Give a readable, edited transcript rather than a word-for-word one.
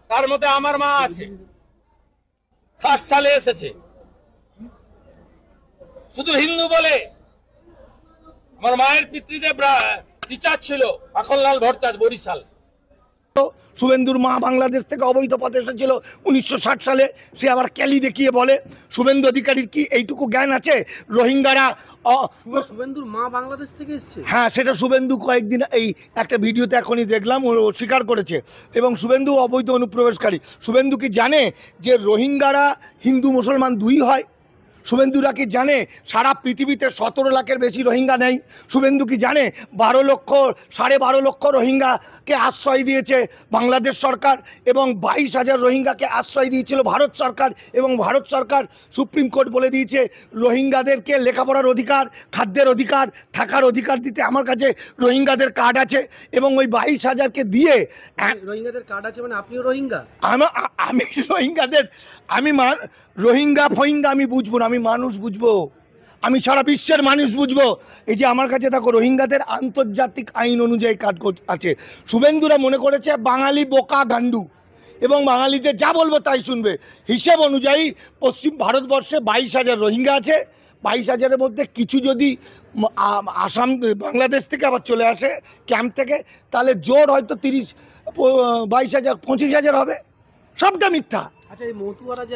তার মধ্যে আমার মা আছে, 60 সালে এসেছে। শুধু হিন্দু বলে, আমার মায়ের পিতৃদেব টিচার ছিল মাখনলাল ভট্টাচার্য, বরিশাল। শুভেন্দুর মা বাংলাদেশ থেকে অবৈধ পথে এসেছিল 1960 সালে। সে আবার ক্যালি দেখিয়ে বলে। শুভেন্দু অধিকারীর কি এইটুকু জ্ঞান আছে? রোহিঙ্গারা শুভেন্দুর মা বাংলাদেশ থেকে এসেছে। হ্যাঁ, সেটা শুভেন্দু কয়েকদিন এই একটা ভিডিওতে এখনই দেখলাম, ও স্বীকার করেছে। এবং শুভেন্দু অবৈধ অনুপ্রবেশকারী। শুভেন্দু কি জানে যে রোহিঙ্গারা হিন্দু মুসলমান দুই হয়? শুভেন্দুরা কি জানে সারা পৃথিবীতে 17 লাখের বেশি রোহিঙ্গা নেই? শুভেন্দু কি জানে 12 লক্ষ রোহিঙ্গাকে আশ্রয় দিয়েছে বাংলাদেশ সরকার, এবং 22,000 রোহিঙ্গাকে আশ্রয় দিয়েছিল ভারত সরকার। এবং ভারত সরকার সুপ্রিম কোর্ট বলে দিয়েছে রোহিঙ্গাদেরকে লেখাপড়ার অধিকার, খাদ্যের অধিকার, থাকার অধিকার দিতে। আমার কাছে রোহিঙ্গাদের কার্ড আছে, এবং ওই 22,000কে দিয়ে রোহিঙ্গাদের কার্ড আছে মানে আপনিও রোহিঙ্গা? আমি রোহিঙ্গাদের, রোহিঙ্গা ফোহিঙ্গা আমি বুঝবো না, আমি মানুষ বুঝবো, আমি সারা বিশ্বের মানুষ বুঝবো। এই যে আমার কাছে দেখো রোহিঙ্গাদের আন্তর্জাতিক আইন অনুযায়ী কার্ড আছে। শুভেন্দুরা মনে করেছে বাঙালি বোকা গান্ডু, এবং বাঙালিদের যা বলবো তাই শুনবে। হিসেব অনুযায়ী পশ্চিম ভারতবর্ষে 22,000 রোহিঙ্গা আছে। 22,000-এর মধ্যে কিছু যদি আসাম বাংলাদেশ থেকে আবার চলে আসে ক্যাম্প থেকে, তাহলে জোর হয়তো 22,000 25,000 হবে। সবটা মিথ্যা। আচ্ছা, এই মতুয়ারা যে